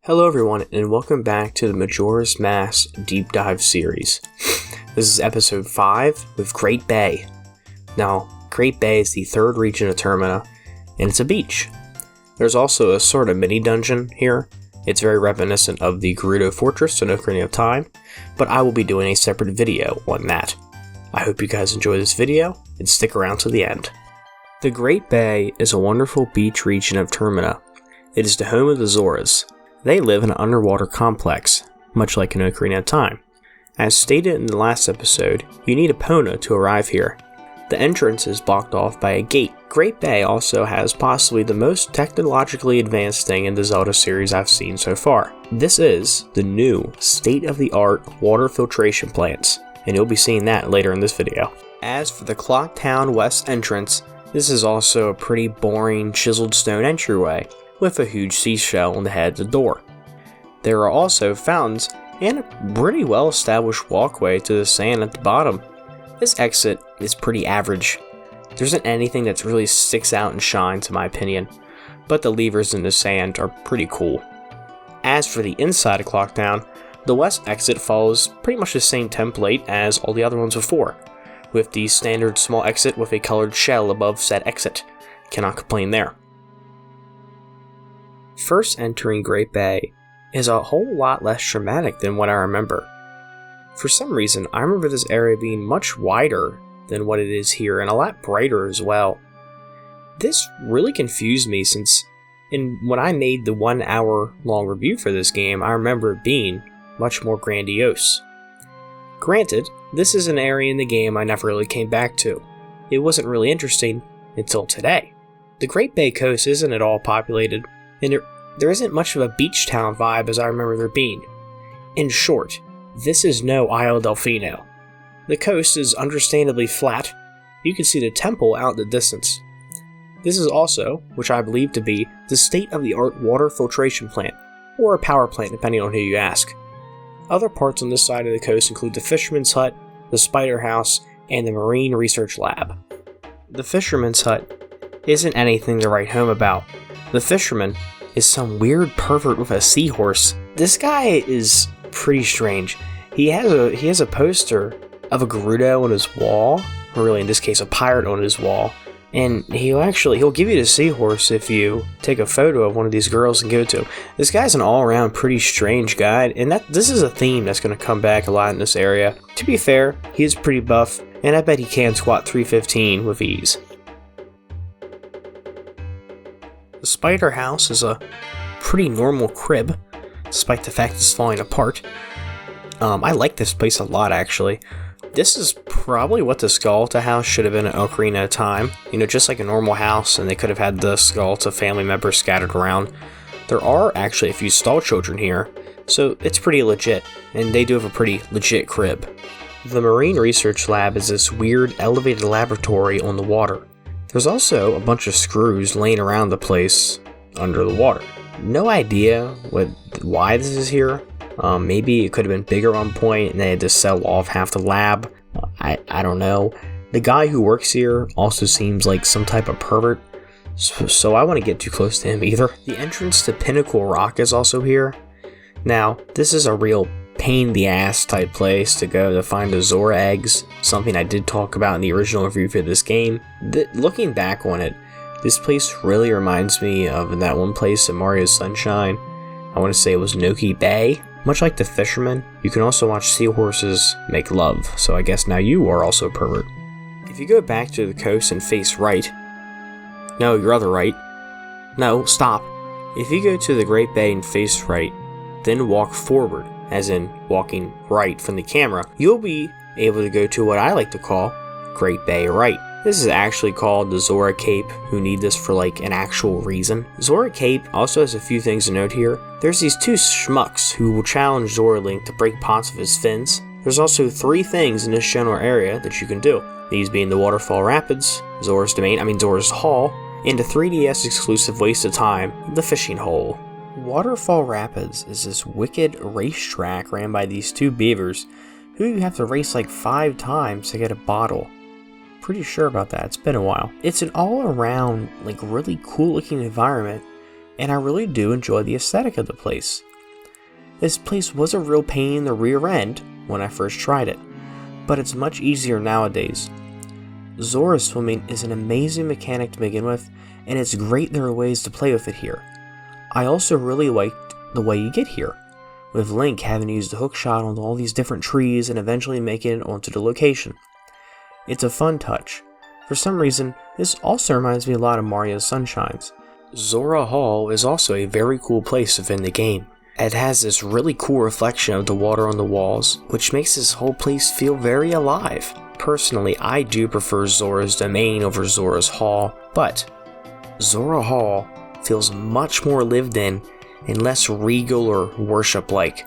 Hello everyone, and welcome back to the Majora's Mask Deep Dive series. This is episode 5 with Great Bay. Now, Great Bay is the third region of Termina, and it's a beach. There's also a sort of mini-dungeon here. It's very reminiscent of the Gerudo Fortress in Ocarina of Time, but I will be doing a separate video on that. I hope you guys enjoy this video, and stick around to the end. The Great Bay is a wonderful beach region of Termina. It is the home of the Zoras. They live in an underwater complex, much like in Ocarina of Time. As stated in the last episode, you need a Epona to arrive here. The entrance is blocked off by a gate. Great Bay also has possibly the most technologically advanced thing in the Zelda series I've seen so far. This is the new state-of-the-art water filtration plants, and you'll be seeing that later in this video. As for the Clock Town West entrance, this is also a pretty boring chiseled stone entryway, with a huge seashell on the head of the door. There are also fountains and a pretty well established walkway to the sand at the bottom. This exit is pretty average. There isn't anything that really sticks out and shines in my opinion, but the levers in the sand are pretty cool. As for the inside of Clock Town, the west exit follows pretty much the same template as all the other ones before, with the standard small exit with a colored shell above said exit. Cannot complain there. First entering Great Bay is a whole lot less dramatic than what I remember. For some reason, I remember this area being much wider than what it is here and a lot brighter as well. This really confused me since when I made the 1 hour long review for this game, I remember it being much more grandiose. Granted, this is an area in the game I never really came back to. It wasn't really interesting until today. The Great Bay coast isn't at all populated, and there isn't much of a beach town vibe as I remember there being. In short, this is no Isle Delfino. The coast is understandably flat. You can see the temple out in the distance. This is also, which I believe to be, the state-of-the-art water filtration plant, or a power plant depending on who you ask. Other parts on this side of the coast include the Fisherman's Hut, the Spider House, and the Marine Research Lab. The Fisherman's Hut isn't anything to write home about. The Fisherman is some weird pervert with a seahorse. This guy is pretty strange. He has a poster of a Gerudo on his wall, or really in this case a pirate on his wall, and he'll give you the seahorse if you take a photo of one of these girls and give it to him. This guy's an all-around pretty strange guy, and this is a theme that's going to come back a lot in this area. To be fair, he is pretty buff, and I bet he can squat 315 with ease. The Spider House is a pretty normal crib, despite the fact it's falling apart. I like this place a lot, actually. This is probably what the Skullta house should have been at Ocarina of Time. You know, just like a normal house, and they could have had the Skullta family members scattered around. There are actually a few stall children here, so it's pretty legit, and they do have a pretty legit crib. The Marine Research Lab is this weird elevated laboratory on the water. There's also a bunch of screws laying around the place under the water. No idea why this is here. Maybe it could have been bigger on point and they had to sell off half the lab. I don't know. The guy who works here also seems like some type of pervert, so I wouldn't get too close to him either. The entrance to Pinnacle Rock is also here. Now, this is a real pain in the ass type place to go to find the Zora eggs, something I did talk about in the original review for this game. Looking back on it, this place really reminds me of that one place in Mario Sunshine. I want to say it was Noki Bay. Much like the Fisherman, you can also watch seahorses make love, so I guess now you are also a pervert. If you go back to the coast and face right, no, your other right, no, stop. If you go to the Great Bay and face right, then walk forward, as in walking right from the camera, you'll be able to go to what I like to call Great Bay Right. This is actually called the Zora Cape, who need this for like an actual reason. Zora Cape also has a few things to note here. There's these two schmucks who will challenge Zora Link to break parts of his fins. There's also 3 things in this general area that you can do. These being the Waterfall Rapids, Zora's Hall, and the 3DS exclusive waste of time, the Fishing Hole. Waterfall Rapids is this wicked racetrack ran by these 2 beavers who you have to race like 5 times to get a bottle. Pretty sure about that, it's been a while. It's an all-around, like really cool looking environment, and I really do enjoy the aesthetic of the place. This place was a real pain in the rear end when I first tried it, but it's much easier nowadays. Zora swimming is an amazing mechanic to begin with, and it's great there are ways to play with it here. I also really liked the way you get here, with Link having to use the hook shot on all these different trees and eventually making it onto the location. It's a fun touch. For some reason, this also reminds me a lot of Mario Sunshines. Zora Hall is also a very cool place within the game. It has this really cool reflection of the water on the walls, which makes this whole place feel very alive. Personally, I do prefer Zora's Domain over Zora's Hall, but Zora Hall feels much more lived in and less regal or worship-like.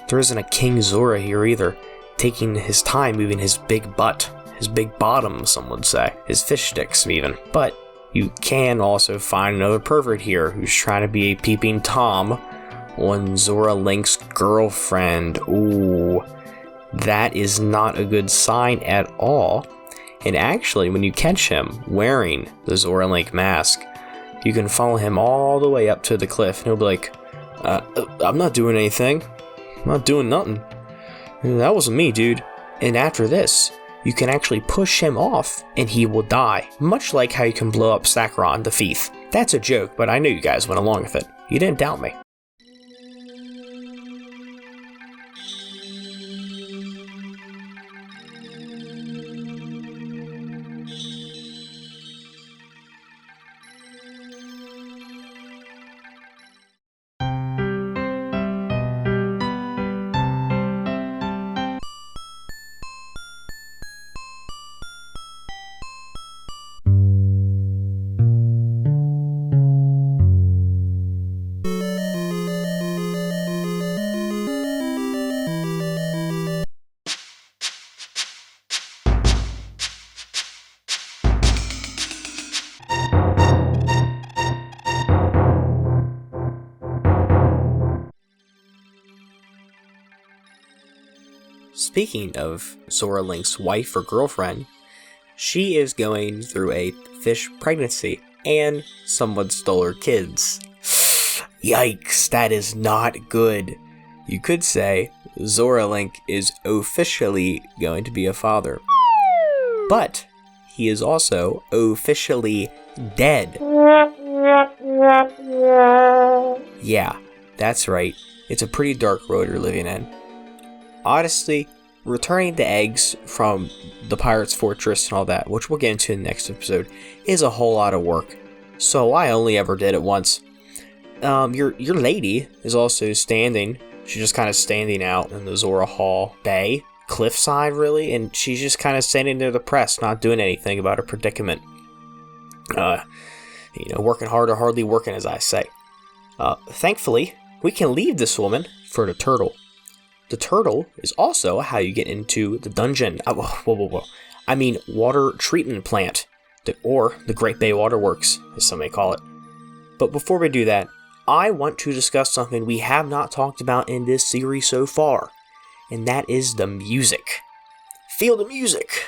There isn't a King Zora here either, taking his time moving his big butt, his big bottom, some would say, his fish sticks even. But you can also find another pervert here who's trying to be a peeping Tom on Zora Link's girlfriend. Ooh, that is not a good sign at all. And actually, when you catch him wearing the Zora Link mask, you can follow him all the way up to the cliff, and he'll be like, I'm not doing anything. I'm not doing nothing. That wasn't me, dude. And after this, you can actually push him off, and he will die. Much like how you can blow up Sakharon the Thief. That's a joke, but I knew you guys went along with it. You didn't doubt me. Speaking of Zora Link's wife or girlfriend, she is going through a fish pregnancy, and someone stole her kids. Yikes, that is not good. You could say Zora Link is officially going to be a father, but he is also officially dead. Yeah, that's right. It's a pretty dark road you're living in. Honestly, returning the eggs from the Pirate's Fortress and all that, which we'll get into in the next episode, is a whole lot of work. So I only ever did it once. Your lady is also standing. She's just kind of standing out in the Zora Hall Bay, cliffside really, and she's just kind of standing there depressed, not doing anything about her predicament. Working hard or hardly working, as I say. Thankfully, we can leave this woman for the turtle. The turtle is also how you get into the dungeon. I mean, water treatment plant, or the Great Bay Waterworks, as some may call it. But before we do that, I want to discuss something we have not talked about in this series so far, and that is the music. Feel the music!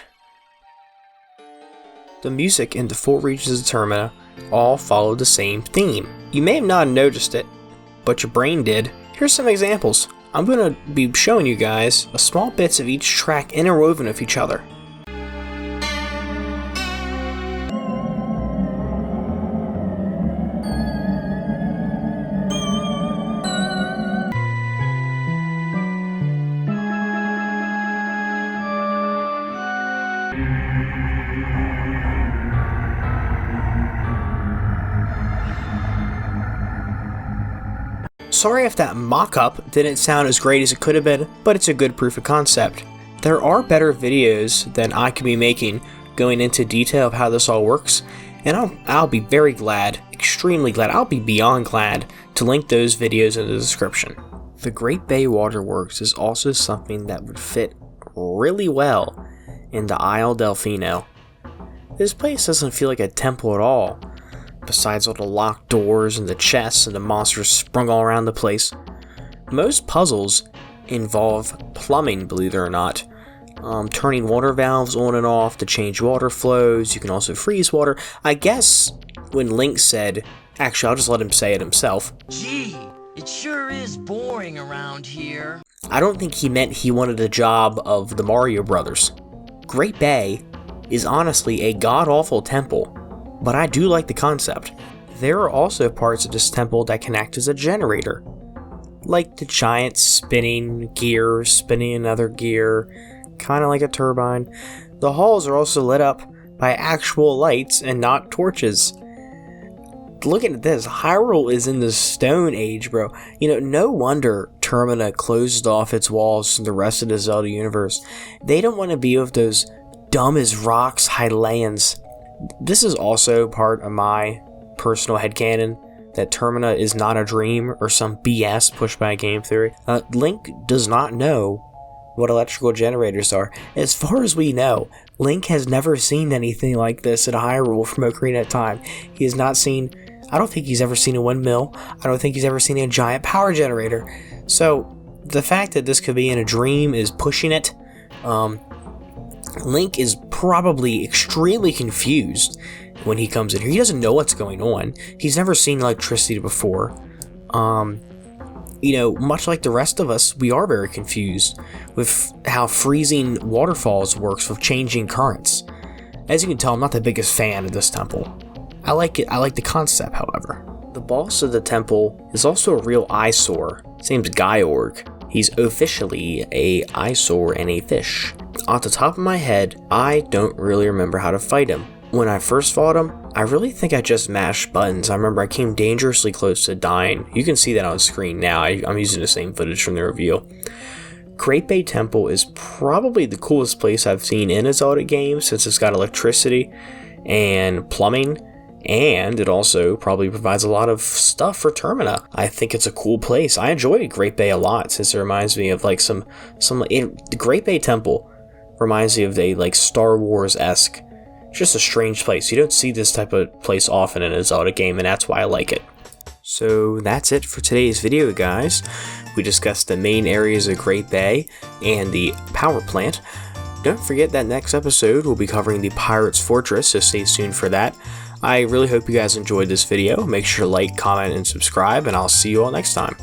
The music in the 4 regions of Termina all follow the same theme. You may have not noticed it, but your brain did. Here's some examples. I'm going to be showing you guys small bits of each track interwoven with each other. Sorry if that mock-up didn't sound as great as it could have been, but it's a good proof of concept. There are better videos than I could be making going into detail of how this all works, and I'll be very glad, extremely glad, I'll be beyond glad to link those videos in the description. The Great Bay Waterworks is also something that would fit really well in the Isle Delfino. This place doesn't feel like a temple at all. Besides all the locked doors and the chests and the monsters sprung all around the place. Most puzzles involve plumbing, believe it or not. Turning water valves on and off to change water flows. You can also freeze water. I guess when Link said, actually I'll just let him say it himself. Gee, It sure is boring around here. I don't think he meant he wanted a job of the Mario Brothers. Great Bay is honestly a god-awful temple, but I do like the concept. There are also parts of this temple that can act as a generator, like the giant spinning gear spinning another gear, kind of like a turbine. The halls are also lit up by actual lights and not torches. Looking at this, Hyrule is in the Stone Age, bro. You know, no wonder Termina closed off its walls from the rest of the Zelda universe. They don't want to be with those dumb as rocks Hylians. This is also part of my personal headcanon that Termina is not a dream or some BS pushed by game theory. Link does not know what electrical generators are. As far as we know, Link has never seen anything like this at Hyrule from Ocarina of Time. He has not seen, I don't think he's ever seen a windmill. I don't think he's ever seen a giant power generator. So the fact that this could be in a dream is pushing it. Link is probably extremely confused when he comes in here. He doesn't know what's going on. He's never seen electricity before. You know, much like the rest of us, we are very confused with how freezing waterfalls works with changing currents. As you can tell, I'm not the biggest fan of this temple. I like it. I like the concept, however. The boss of the temple is also a real eyesore. His name's Georg. He's officially a eyesore and a fish. Off the top of my head, I don't really remember how to fight him. When I first fought him, I really think I just mashed buttons. I remember I came dangerously close to dying. You can see that on screen now. I'm using the same footage from the reveal. Great Bay Temple is probably the coolest place I've seen in a Zelda game since it's got electricity and plumbing, and it also probably provides a lot of stuff for Termina. I think it's a cool place. I enjoy Great Bay a lot since it reminds me of like the Great Bay Temple reminds me of a like Star Wars-esque, just a strange place. You don't see this type of place often in a Zelda game, and that's why I like it. So that's it for today's video, guys. We discussed the main areas of Great Bay and the power plant. Don't forget that next episode we'll be covering the Pirate's Fortress, so stay tuned for that. I really hope you guys enjoyed this video. Make sure to like, comment, and subscribe, and I'll see you all next time.